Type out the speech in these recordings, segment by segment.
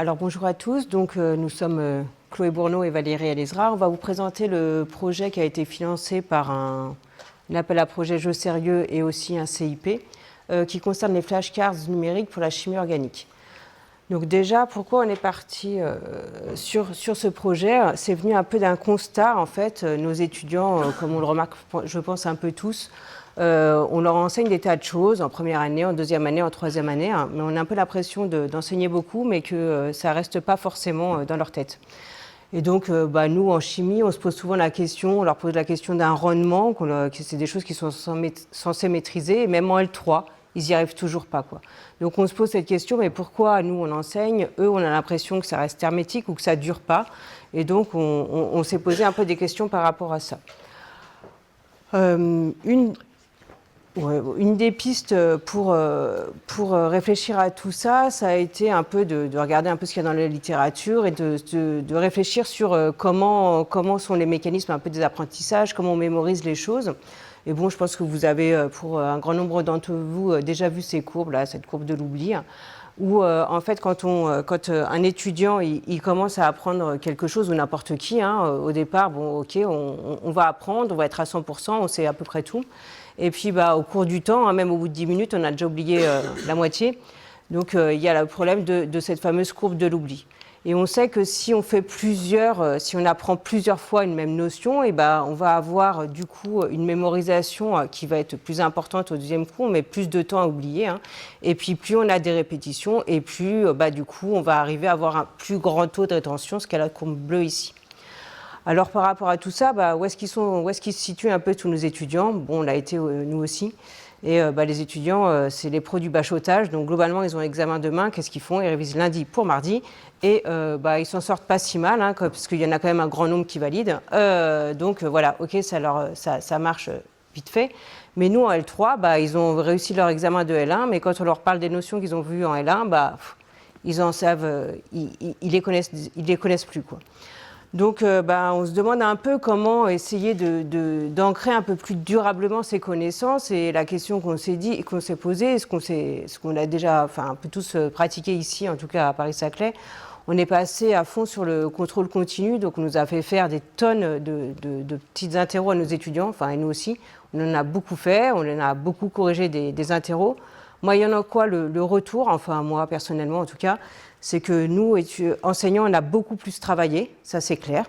Alors bonjour à tous, nous sommes Chloé Bourneau et Valérie Alezra. On va vous présenter le projet qui a été financé par un appel à projet Jeux Sérieux et aussi un CIP qui concerne les flashcards numériques pour la chimie organique. Donc déjà, pourquoi on est parti sur ce projet? C'est venu un peu d'un constat, en fait. Nos étudiants, comme on le remarque, je pense un peu tous, on leur enseigne des tas de choses en première année, en deuxième année, en troisième année, hein, mais on a un peu l'impression d'enseigner beaucoup, mais que ça ne reste pas forcément dans leur tête. Et donc, nous, en chimie, on se pose souvent la question, on leur pose la question d'un rendement, que c'est des choses qu'ils sont censés maîtriser, et même en L3, ils n'y arrivent toujours pas, quoi. Donc on se pose cette question, mais pourquoi nous on enseigne, eux on a l'impression que ça reste hermétique ou que ça ne dure pas, et donc on s'est posé un peu des questions par rapport à ça. Une des pistes pour réfléchir à tout ça, ça a été un peu de regarder un peu ce qu'il y a dans la littérature et de réfléchir sur comment sont les mécanismes un peu des apprentissages, comment on mémorise les choses. Et bon, je pense que vous avez, pour un grand nombre d'entre vous, déjà vu ces courbes, là, cette courbe de l'oubli, où en fait, quand un étudiant il commence à apprendre quelque chose, ou n'importe qui, au départ, bon, ok, on va apprendre, on va être à 100%, on sait à peu près tout. Et puis, au cours du temps, même au bout de 10 minutes, on a déjà oublié la moitié. Donc, il y a le problème de cette fameuse courbe de l'oubli. Et on sait que si on apprend plusieurs fois une même notion, et on va avoir du coup une mémorisation qui va être plus importante au deuxième coup, on met plus de temps à oublier. Et puis plus on a des répétitions, et plus du coup on va arriver à avoir un plus grand taux de rétention, ce qu'est la courbe bleue ici. Alors par rapport à tout ça, où est-ce qu'ils se situent un peu tous nos étudiants? Bon, on l'a été nous aussi. Et les étudiants, c'est les pros du bachotage. Donc globalement, ils ont l'examen demain. Qu'est-ce qu'ils font? Ils révisent lundi pour mardi. Et ils s'en sortent pas si mal, parce qu'il y en a quand même un grand nombre qui valident. Voilà, ok, ça marche vite fait. Mais nous, en L3, ils ont réussi leur examen de L1. Mais quand on leur parle des notions qu'ils ont vues en L1, ils en savent, ils les connaissent plus, quoi. Donc, on se demande un peu comment essayer d'ancrer un peu plus durablement ces connaissances. Et la question qu'on s'est posée, ce qu'on a déjà, un peu tous pratiqué ici, en tout cas à Paris-Saclay, on est passé à fond sur le contrôle continu. Donc, on nous a fait faire des tonnes de petites interros à nos étudiants, et nous aussi. On en a beaucoup fait, on en a beaucoup corrigé des interros. Moi, il y en a quoi le retour, moi personnellement en tout cas, c'est que nous, enseignants, on a beaucoup plus travaillé, ça c'est clair.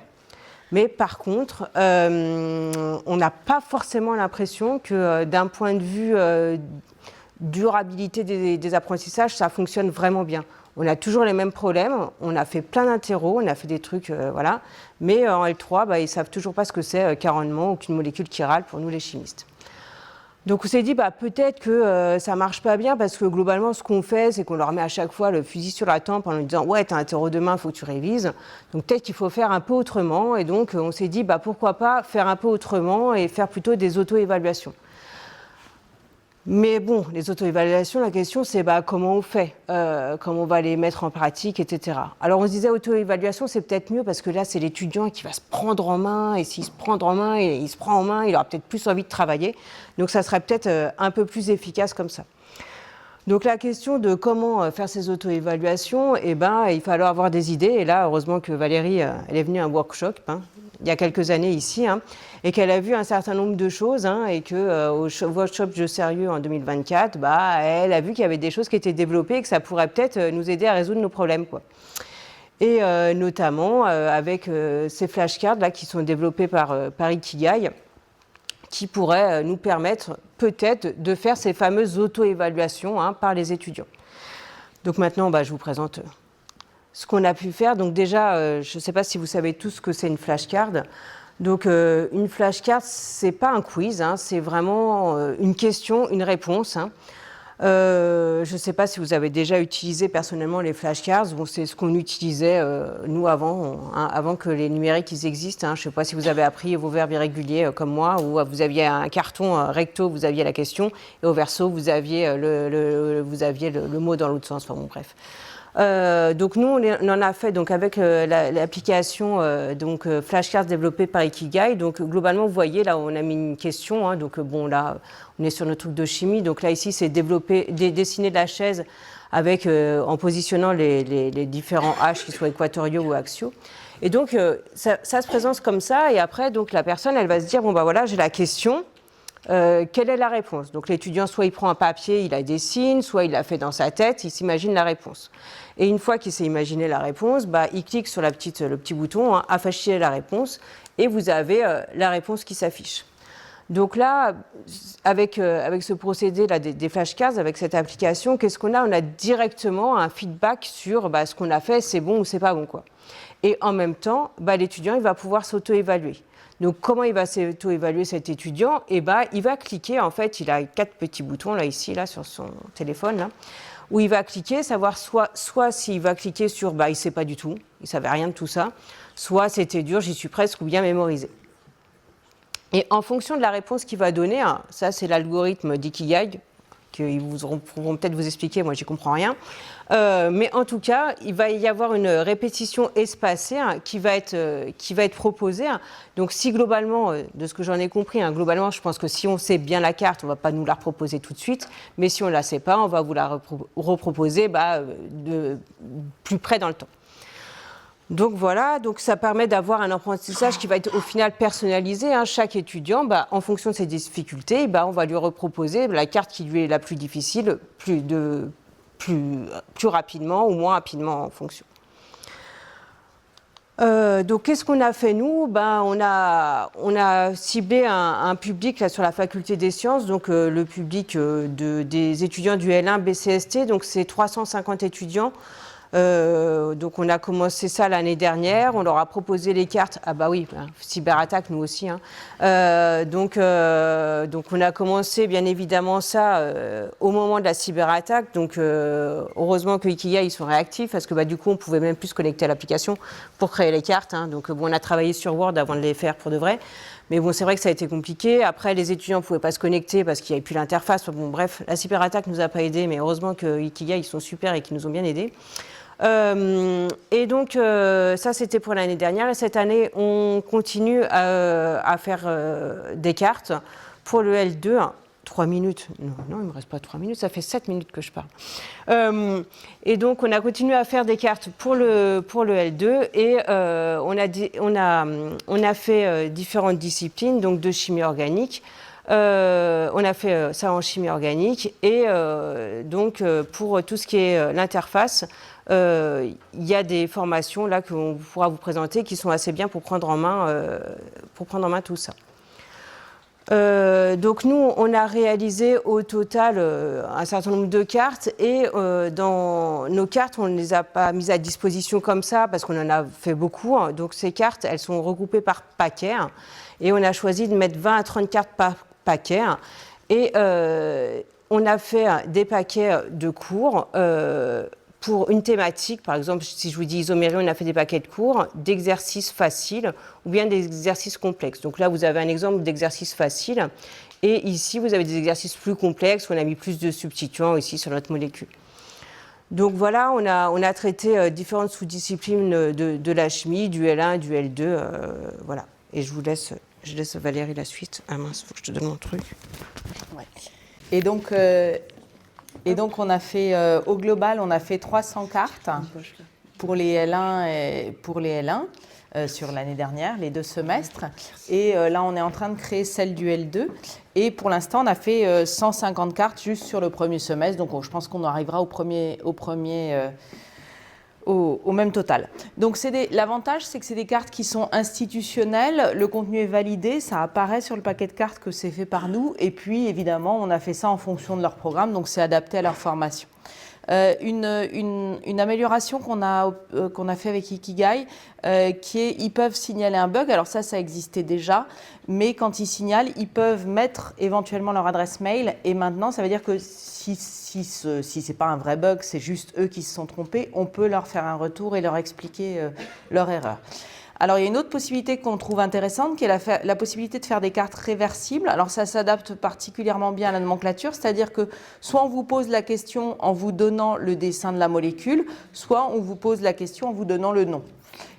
Mais par contre, on n'a pas forcément l'impression que d'un point de vue durabilité des apprentissages, ça fonctionne vraiment bien. On a toujours les mêmes problèmes, on a fait plein d'interros, on a fait des trucs, voilà. Mais en L3, ils ne savent toujours pas ce que c'est qu'un rendement ou qu'une molécule chirale pour nous les chimistes. Donc on s'est dit peut-être que ça marche pas bien parce que globalement ce qu'on fait c'est qu'on leur met à chaque fois le fusil sur la tempe en leur disant ouais t'as un interro demain, il faut que tu révises. Donc peut-être qu'il faut faire un peu autrement et donc on s'est dit pourquoi pas faire un peu autrement et faire plutôt des auto-évaluations. Mais bon, les auto-évaluations, la question c'est comment on fait, comment on va les mettre en pratique, etc. Alors on se disait auto-évaluation c'est peut-être mieux parce que là c'est l'étudiant qui va se prendre en main et s'il se prend en main, il aura peut-être plus envie de travailler. Donc ça serait peut-être un peu plus efficace comme ça. Donc la question de comment faire ces auto-évaluations, il fallait avoir des idées. Et là, heureusement que Valérie, elle est venue à un workshop il y a quelques années ici, et qu'elle a vu un certain nombre de choses, et que au workshop Jeux Sérieux en 2024, elle a vu qu'il y avait des choses qui étaient développées et que ça pourrait peut-être nous aider à résoudre nos problèmes, quoi. Et notamment avec ces flashcards là qui sont développés par Ikigai, qui pourraient nous permettre peut-être de faire ces fameuses auto-évaluations par les étudiants. Donc maintenant, je vous présente ce qu'on a pu faire. Donc déjà, je ne sais pas si vous savez tous ce que c'est une flashcard. Donc une flashcard, ce n'est pas un quiz, c'est vraiment une question, une réponse. Je ne sais pas si vous avez déjà utilisé personnellement les flashcards. Bon, c'est ce qu'on utilisait nous avant que les numériques existent. Je ne sais pas si vous avez appris vos verbes irréguliers comme moi, où vous aviez un carton recto, vous aviez la question, et au verso, vous aviez le mot dans l'autre sens. Bref. Donc nous, on en a fait donc, avec l'application flashcards développée par Ikigai. Donc globalement, vous voyez, là, on a mis une question. Donc là, on est sur notre truc de chimie. Donc là, ici, c'est dessiner la chaise avec, en positionnant les différents H, qu'ils soient équatoriaux ou axiaux. Et donc, ça se présente comme ça, et après, donc, la personne, elle va se dire, bon, bah voilà, j'ai la question, quelle est la réponse? Donc, l'étudiant, soit il prend un papier, il la dessine, soit il la fait dans sa tête, il s'imagine la réponse. Et une fois qu'il s'est imaginé la réponse, bah, il clique sur le petit bouton, hein, afficher la réponse, et vous avez la réponse qui s'affiche. Donc là, avec ce procédé-là des flashcards, avec cette application, qu'est-ce qu'on a? On a directement un feedback sur ce qu'on a fait, c'est bon ou c'est pas bon, quoi. Et en même temps, l'étudiant, il va pouvoir s'auto-évaluer. Donc, comment il va s'auto-évaluer cet étudiant? Il va cliquer, en fait, il a 4 petits boutons, là, ici, là, sur son téléphone, là, où il va cliquer, savoir soit s'il va cliquer sur il ne sait pas du tout, il ne savait rien de tout ça, soit c'était dur, j'y suis presque, ou bien mémorisé. Et en fonction de la réponse qu'il va donner, hein, ça c'est l'algorithme d'Ikigai, qu'ils pourront peut-être vous expliquer, moi j'y comprends rien, mais en tout cas, il va y avoir une répétition espacée hein, qui va être proposée. Hein. Donc si globalement, de ce que j'en ai compris, hein, globalement je pense que si on sait bien la carte, on ne va pas nous la reproposer tout de suite, mais si on ne la sait pas, on va vous la reproposer de plus près dans le temps. Donc voilà, donc ça permet d'avoir un apprentissage qui va être au final personnalisé. Hein. Chaque étudiant, en fonction de ses difficultés, on va lui reproposer la carte qui lui est la plus difficile, plus rapidement ou moins rapidement en fonction. Donc qu'est-ce qu'on a fait nous? On a ciblé un public là, sur la faculté des sciences, donc le public des étudiants du L1 BCST, donc c'est 350 étudiants. Donc on a commencé ça l'année dernière, on leur a proposé les cartes, cyberattaque nous aussi, hein. Donc on a commencé bien évidemment ça au moment de la cyberattaque, donc heureusement que Ikigai ils sont réactifs parce que du coup on pouvait même plus se connecter à l'application pour créer les cartes, hein. Donc on a travaillé sur Word avant de les faire pour de vrai. Mais bon, c'est vrai que ça a été compliqué. Après, les étudiants ne pouvaient pas se connecter parce qu'il n'y avait plus l'interface. Bon, bref, la cyberattaque ne nous a pas aidés, mais heureusement que Ikigai, ils sont super et qu'ils nous ont bien aidés. Et donc, ça, c'était pour l'année dernière. Et cette année, on continue à faire des cartes pour le L2. 3 minutes. Non, il ne me reste pas 3 minutes, ça fait 7 minutes que je parle. Et donc, on a continué à faire des cartes pour le L2 et on a fait différentes disciplines, donc de chimie organique. On a fait ça en chimie organique et donc pour tout ce qui est l'interface, il y a des formations là qu'on pourra vous présenter qui sont assez bien pour prendre en main tout ça. Donc nous, on a réalisé au total un certain nombre de cartes et dans nos cartes, on ne les a pas mises à disposition comme ça parce qu'on en a fait beaucoup. Hein. Donc ces cartes, elles sont regroupées par paquets hein, et on a choisi de mettre 20 à 30 cartes par paquet. Hein, et on a fait des paquets de cours pour une thématique. Par exemple, si je vous dis isomérie, on a fait des paquets de cours, d'exercices faciles ou bien des exercices complexes. Donc là, vous avez un exemple d'exercice facile. Et ici, vous avez des exercices plus complexes où on a mis plus de substituants ici sur notre molécule. Donc voilà, on a traité différentes sous-disciplines de la chimie, du L1, du L2. Voilà. Et je laisse Valérie la suite. Ah mince, il faut que je te donne mon truc. Ouais. Et donc, on a fait, au global, on a fait 300 cartes pour les L1 et pour les L1 sur l'année dernière, les 2 semestres. Et là, on est en train de créer celle du L2. Et pour l'instant, on a fait 150 cartes juste sur le premier semestre. Donc, je pense qu'on arrivera au même total. Donc l'avantage, c'est que c'est des cartes qui sont institutionnelles, le contenu est validé, ça apparaît sur le paquet de cartes que c'est fait par nous, et puis évidemment, on a fait ça en fonction de leur programme, donc c'est adapté à leur formation. Une amélioration qu'on a fait avec Ikigai, qui est, ils peuvent signaler un bug. Alors ça existait déjà, mais quand ils signalent, ils peuvent mettre éventuellement leur adresse mail. Et maintenant, ça veut dire que si c'est pas un vrai bug, c'est juste eux qui se sont trompés, on peut leur faire un retour et leur expliquer leur erreur. Alors, il y a une autre possibilité qu'on trouve intéressante, qui est la possibilité de faire des cartes réversibles. Alors, ça s'adapte particulièrement bien à la nomenclature, c'est-à-dire que soit on vous pose la question en vous donnant le dessin de la molécule, soit on vous pose la question en vous donnant le nom.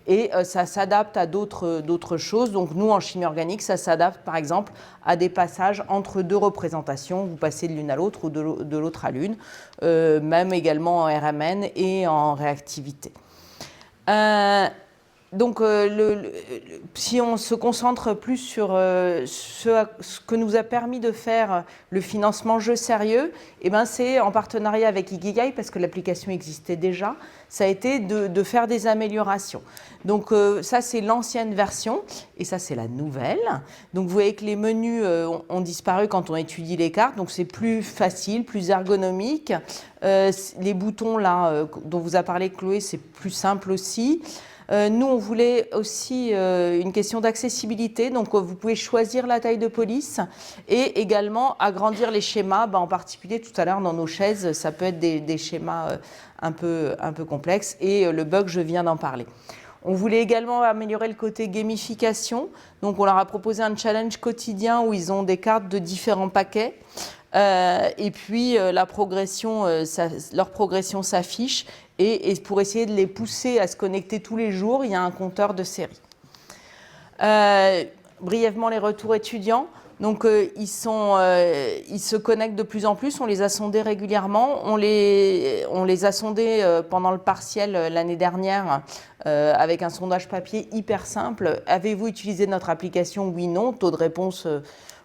Et ça s'adapte à d'autres choses. Donc nous, en chimie organique, ça s'adapte par exemple à des passages entre deux représentations. Vous passez de l'une à l'autre ou de l'autre à l'une, même également en RMN et en réactivité. Donc, si on se concentre plus sur ce que nous a permis de faire le financement Jeux Sérieux, eh ben, c'est en partenariat avec Ikigai, parce que l'application existait déjà, ça a été de faire des améliorations. Donc ça, c'est l'ancienne version, et ça, c'est la nouvelle. Donc vous voyez que les menus ont disparu quand on étudie les cartes, donc c'est plus facile, plus ergonomique. Les boutons là, dont vous a parlé Chloé, c'est plus simple aussi. Nous, on voulait aussi une question d'accessibilité, donc vous pouvez choisir la taille de police et également agrandir les schémas, en particulier tout à l'heure dans nos chaises, ça peut être des schémas un peu complexes, et le bug, je viens d'en parler. On voulait également améliorer le côté gamification, donc on leur a proposé un challenge quotidien où ils ont des cartes de différents paquets. Et puis leur progression s'affiche, et pour essayer de les pousser à se connecter tous les jours, il y a un compteur de série. Brièvement, les retours étudiants. Donc ils se connectent de plus en plus, on les a sondés régulièrement, on les a sondés pendant le partiel l'année dernière avec un sondage papier hyper simple. Avez-vous utilisé notre application? Oui, non. Taux de réponse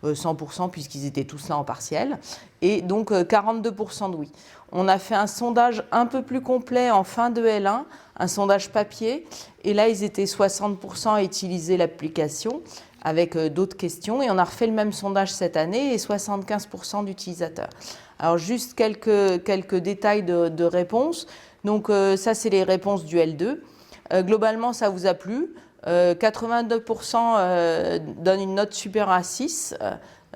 100% puisqu'ils étaient tous là en partiel, et donc 42% de oui. On a fait un sondage un peu plus complet en fin de L1, un sondage papier, et là ils étaient 60% à utiliser l'application avec d'autres questions, et on a refait le même sondage cette année et 75% d'utilisateurs. Alors juste quelques détails de réponses. Donc ça, c'est les réponses du L2. Globalement, ça vous a plu. 82% donnent une note supérieure à 6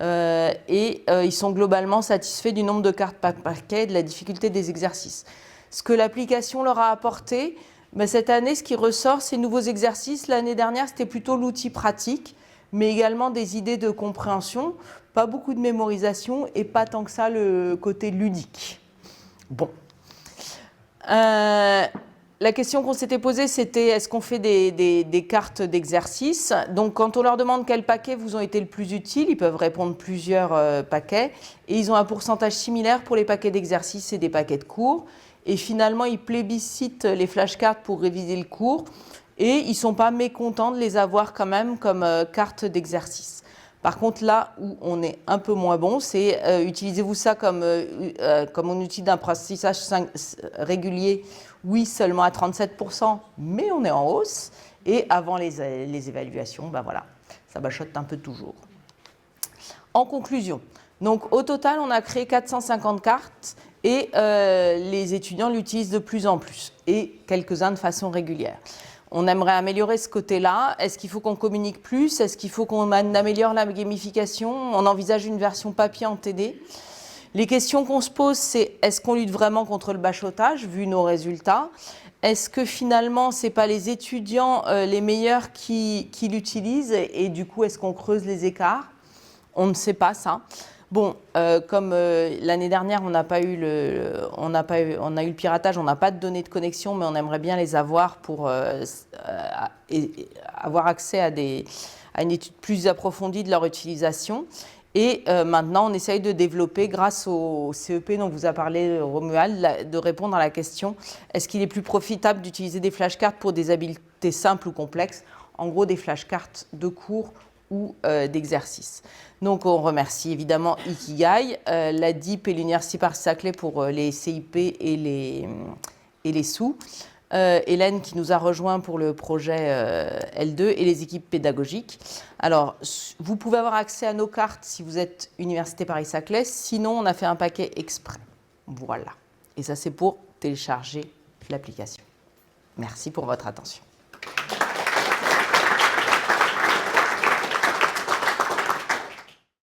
et ils sont globalement satisfaits du nombre de cartes par paquet et de la difficulté des exercices. Ce que l'application leur a apporté, cette année, ce qui ressort, c'est nouveaux exercices. L'année dernière, c'était plutôt l'outil pratique, mais également des idées de compréhension, pas beaucoup de mémorisation et pas tant que ça le côté ludique. Bon. La question qu'on s'était posée, c'était est-ce qu'on fait des cartes d'exercice? Donc, quand on leur demande quels paquets vous ont été le plus utiles, ils peuvent répondre plusieurs paquets. Et ils ont un pourcentage similaire pour les paquets d'exercice et des paquets de cours. Et finalement, ils plébiscitent les flashcards pour réviser le cours. Et ils ne sont pas mécontents de les avoir quand même comme cartes d'exercice. Par contre, là où on est un peu moins bon, c'est utilisez-vous ça comme un outil d'apprentissage régulier? Oui, seulement à 37%, mais on est en hausse. Et avant les évaluations, voilà, ça bachote un peu toujours. En conclusion, donc au total, on a créé 450 cartes et les étudiants l'utilisent de plus en plus, et quelques-uns de façon régulière. On aimerait améliorer ce côté-là. Est-ce qu'il faut qu'on communique plus? Est-ce qu'il faut qu'on améliore la gamification? On envisage une version papier en TD. Les questions qu'on se pose, c'est est-ce qu'on lutte vraiment contre le bachotage, vu nos résultats? Est-ce que finalement, ce n'est pas les étudiants les meilleurs qui l'utilisent, et du coup, est-ce qu'on creuse les écarts? On ne sait pas ça. Bon, comme l'année dernière, on a eu le piratage, on n'a pas de données de connexion, mais on aimerait bien les avoir pour avoir accès à une étude plus approfondie de leur utilisation. Et maintenant, on essaye de développer, grâce au CEP dont vous a parlé Romuald, de répondre à la question est-ce qu'il est plus profitable d'utiliser des flashcards pour des habiletés simples ou complexes? En gros, des flashcards de cours ou d'exercices. Donc, on remercie évidemment Ikigai, la DIP et l'Université Paris-Saclay pour les CIP et les sous. Hélène qui nous a rejoint pour le projet L2 et les équipes pédagogiques. Alors, vous pouvez avoir accès à nos cartes si vous êtes Université Paris-Saclay. Sinon, on a fait un paquet exprès. Voilà. Et ça, c'est pour télécharger l'application. Merci pour votre attention.